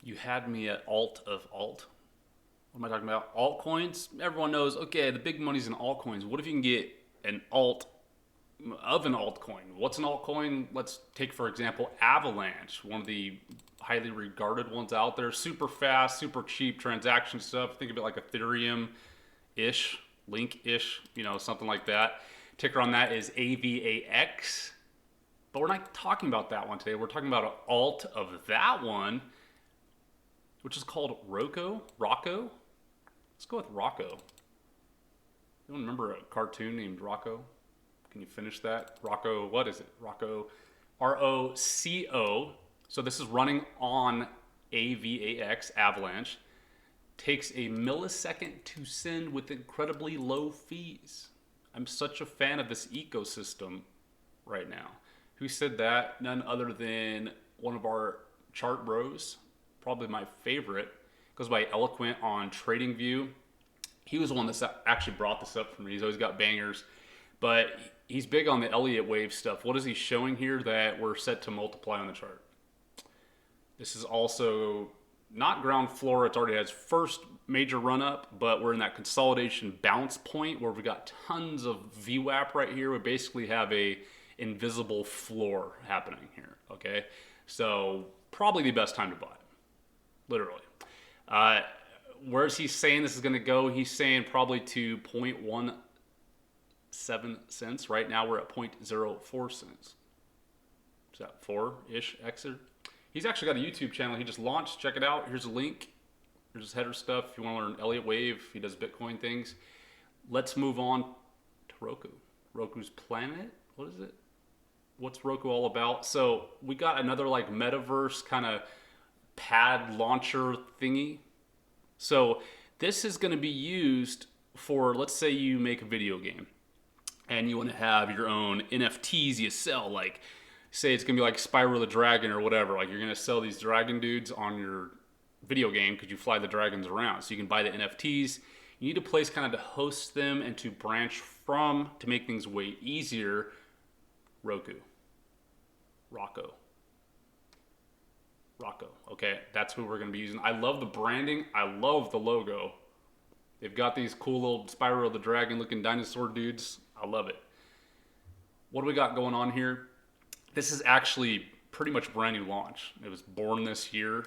You had me at alt of alt. What am I talking about? Altcoins? Everyone knows, okay, the big money's in altcoins. What if you can get an alt of an altcoin? What's an altcoin? Let's take, for example, Avalanche, one of the highly regarded ones out there. Super fast, super cheap transaction stuff. Think of it like Ethereum ish, Link ish, something like that. Ticker on that is AVAX. But we're not talking about that one today. We're talking about an alt of that one, which is called ROCO. ROCO? Let's go with ROCO. You remember a cartoon named Rocco? Can you finish that? Rocco, what is it? Rocco, ROCO. So this is running on AVAX, Avalanche. Takes a millisecond to send with incredibly low fees. I'm such a fan of this ecosystem right now. Who said that? None other than one of our chart bros, probably my favorite, goes by Eloquent on TradingView. He was the one that actually brought this up for me. He's always got bangers, but he's big on the Elliott wave stuff. What is he showing here that we're set to multiply on the chart? This is also not ground floor. It already has first major run up, but we're in that consolidation bounce point where we got tons of VWAP right here. We basically have a invisible floor happening here. Okay, so probably the best time to buy, literally. Where's he saying this is going to go? He's saying probably to 0.17 cents. Right now we're at 0.04 cents. Is that 4-ish exit? He's actually got a YouTube channel he just launched. Check it out. Here's a link. Here's his header stuff. If you want to learn Elliott Wave, he does Bitcoin things. Let's move on to Roku. Roku's Planet. What is it? What's Roku all about? So we got another like Metaverse kind of pad launcher thingy. So this is going to be used for, let's say you make a video game and you want to have your own NFTs you sell, like say it's going to be like Spyro the Dragon or whatever. Like you're going to sell these dragon dudes on your video game because you fly the dragons around. So you can buy the NFTs. You need a place kind of to host them and to branch from to make things way easier. Roku. ROCO. ROCO. Okay, that's who we're going to be using. I love the branding. I love the logo. They've got these cool little Spyro the Dragon looking dinosaur dudes. I love it. What do we got going on here? This is actually pretty much brand new launch. It was born this year.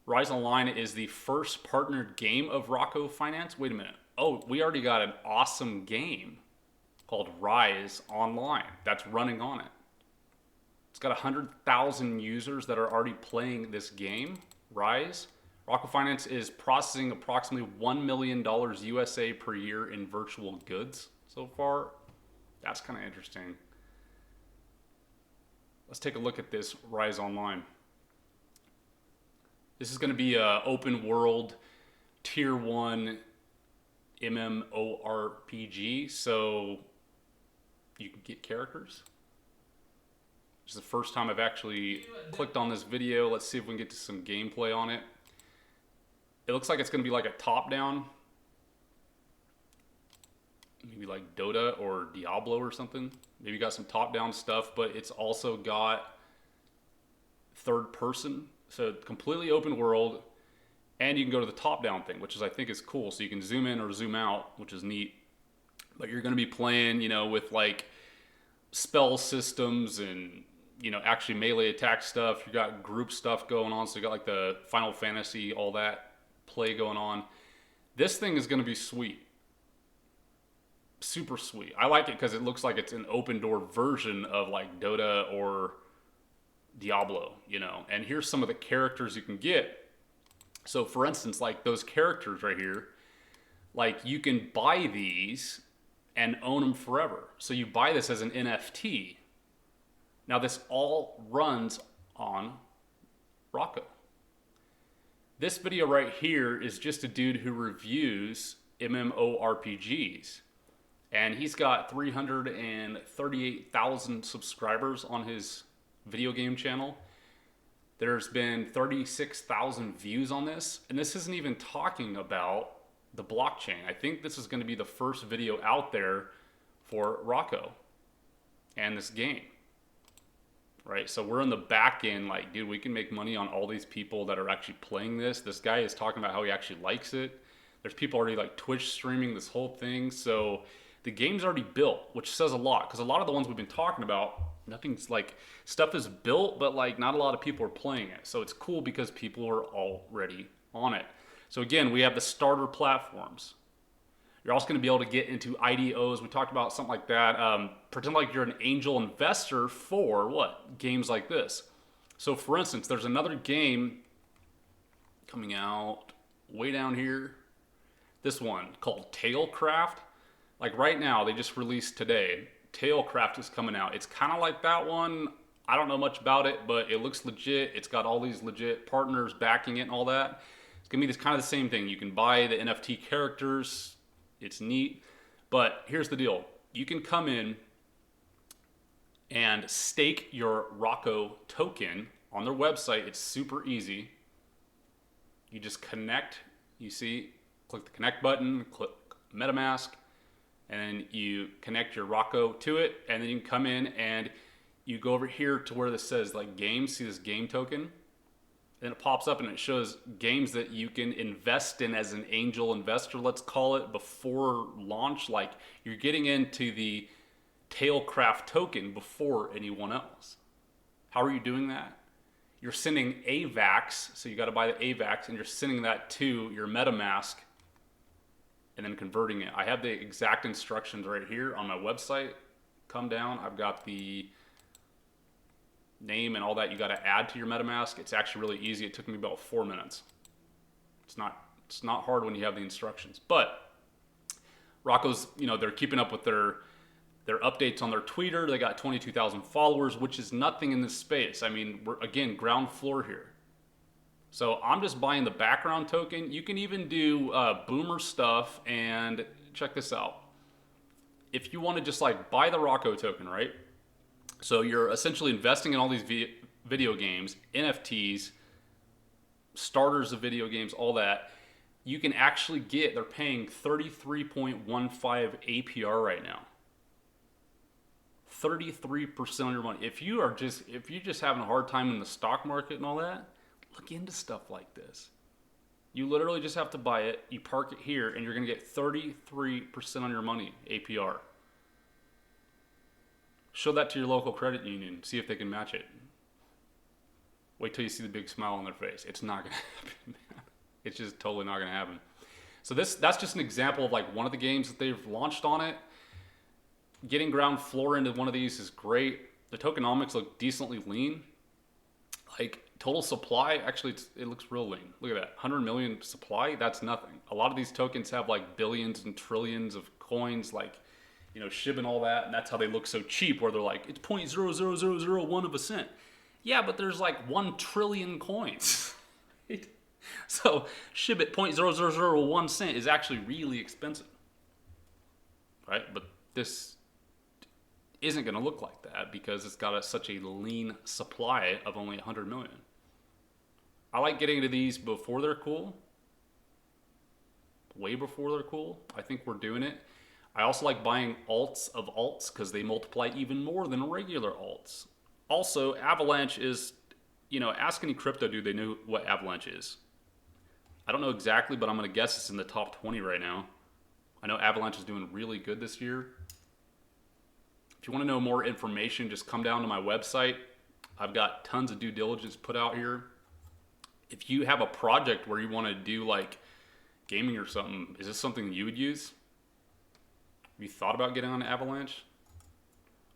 Rise Online is the first partnered game of RocoFinance. Wait a minute. Oh, we already got an awesome game called Rise Online that's running on it. It's got 100,000 users that are already playing this game, Rise. RocoFinance is processing approximately $1 million USA per year in virtual goods so far. That's kind of interesting. Let's take a look at this Rise Online. This is going to be an open world tier 1 MMORPG, so you can get characters. This is the first time I've actually clicked on this video. Let's see if we can get to some gameplay on it. It looks like it's going to be like a top-down. Maybe like Dota or Diablo or something. Maybe got some top-down stuff, but it's also got third person. So completely open world. And you can go to the top-down thing, which is I think is cool. So you can zoom in or zoom out, which is neat. But you're going to be playing, with like spell systems and actually melee attack stuff. You got group stuff going on, so you got like the Final Fantasy, all that play going on. This thing is going to be sweet. Super sweet. I like it because it looks like it's an open door version of like Dota or Diablo, And here's some of the characters you can get. So for instance, like those characters right here, like you can buy these and own them forever. So you buy this as an NFT. Now this all runs on ROCO. This video right here is just a dude who reviews MMORPGs. And he's got 338,000 subscribers on his video game channel. There's been 36,000 views on this. And this isn't even talking about the blockchain. I think this is going to be the first video out there for ROCO and this game. right? So we're in the back end, like, dude, we can make money on all these people that are actually playing this. This guy is talking about how he actually likes it. There's people already like Twitch streaming this whole thing. So the game's already built, which says a lot, because a lot of the ones we've been talking about, nothing's like, stuff is built, but like not a lot of people are playing it. So it's cool because people are already on it. So again, we have the starter platforms. You're also going to be able to get into IDOs. We talked about something like that. Pretend like you're an angel investor for what? Games like this. So for instance, there's another game coming out way down here. This one called Tailcraft. Like right now, they just released today. Tailcraft is coming out. It's kind of like that one. I don't know much about it, but it looks legit. It's got all these legit partners backing it and all that. It's going to be this kind of the same thing. You can buy the NFT characters. It's neat, but here's the deal. You can come in and stake your ROCO token on their website. It's super easy. You just connect, you see, click the connect button, click MetaMask, and then you connect your ROCO to it, and then you can come in and you go over here to where this says like games, see this game token? Then it pops up and it shows games that you can invest in as an angel investor, let's call it, before launch. Like you're getting into the Tailcraft token before anyone else. How are you doing that? You're sending AVAX, so you got to buy the AVAX, and you're sending that to your MetaMask and then converting it. I have the exact instructions right here on my website. Come down, I've got the name and all that you got to add to your MetaMask. It's actually really easy. It took me about 4 minutes. It's not hard when you have the instructions. But ROCO's, they're keeping up with their updates on their Twitter. They got 22,000 followers, which is nothing in this space. I mean, we're again ground floor here. So I'm just buying the background token. You can even do boomer stuff, and check this out. If you want to just like buy the ROCO token, right? So you're essentially investing in all these video games, NFTs, starters of video games, all that. You can actually get, they're paying 33.15 APR right now. 33% of your money. If you're just having a hard time in the stock market and all that, look into stuff like this. You literally just have to buy it, you park it here, and you're going to get 33% on your money APR. Show that to your local credit union. See if they can match it. Wait till you see the big smile on their face. It's not going to happen, man. It's just totally not going to happen. So that's just an example of like one of the games that they've launched on it. Getting ground floor into one of these is great. The tokenomics look decently lean. Like total supply, actually it looks real lean. Look at that, 100 million supply, that's nothing. A lot of these tokens have like billions and trillions of coins, like SHIB and all that, and that's how they look so cheap, where they're like, it's 0.00001 of a cent. Yeah, but there's like 1 trillion coins. Right? So SHIB at 0.0001 cent is actually really expensive. Right? But this isn't going to look like that because it's got such a lean supply of only 100 million. I like getting into these before they're cool. Way before they're cool. I think we're doing it. I also like buying alts of alts because they multiply even more than regular alts. Also, Avalanche is, ask any crypto dude, they know what Avalanche is. I don't know exactly, but I'm going to guess it's in the top 20 right now. I know Avalanche is doing really good this year. If you want to know more information, just come down to my website. I've got tons of due diligence put out here. If you have a project where you want to do like gaming or something, is this something you would use? Have you thought about getting on Avalanche?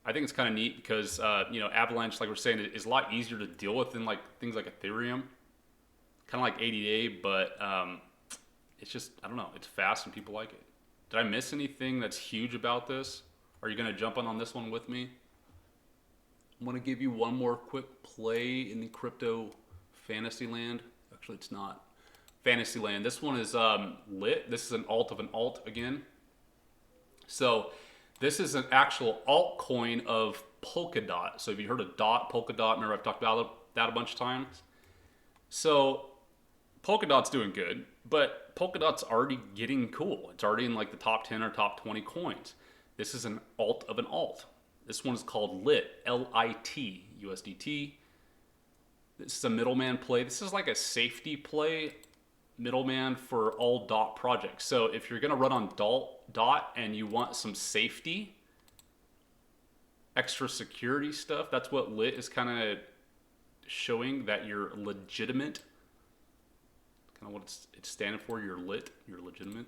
I think it's kind of neat because, Avalanche, like we're saying, is a lot easier to deal with than like things like Ethereum. Kind of like ADA, but it's just, I don't know, it's fast and people like it. Did I miss anything that's huge about this? Are you going to jump on this one with me? I'm going to give you one more quick play in the crypto fantasy land. Actually, it's not fantasy land. This one is lit. This is an alt of an alt again. So this is an actual altcoin of Polkadot. So have you heard of Polkadot? Remember I've talked about that a bunch of times. So Polkadot's doing good, but Polkadot's already getting cool. It's already in like the top 10 or top 20 coins. This is an alt of an alt. This one is called LIT, L-I-T. USDT. This is a middleman play. This is like a safety play, middleman for all DOT projects. So if you're gonna run on DOT and you want some safety, extra security stuff, that's what lit is kind of showing, that you're legitimate. Kind of what it's standing for. You're lit. You're legitimate.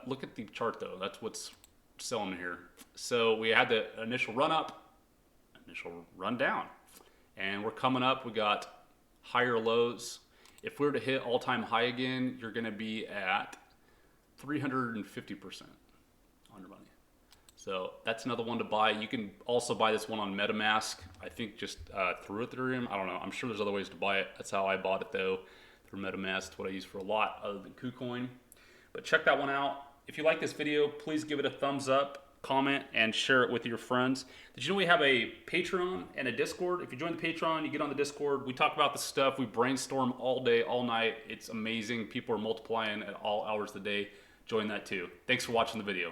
Look at the chart though. That's what's selling here. So we had the initial run up, initial run down, and we're coming up. We got higher lows. If we were to hit all-time high again, you're going to be at 350% on your money. So that's another one to buy. You can also buy this one on MetaMask. I think just through Ethereum. I don't know. I'm sure there's other ways to buy it. That's how I bought it though, through MetaMask. That's what I use for a lot other than Kucoin. But check that one out. If you like this video, please give it a thumbs up, comment, and share it with your friends. Did you know we have a Patreon and a Discord? If you join the Patreon, you get on the Discord. We talk about the stuff. We brainstorm all day, all night. It's amazing. People are multiplying at all hours of the day. Join that too. Thanks for watching the video.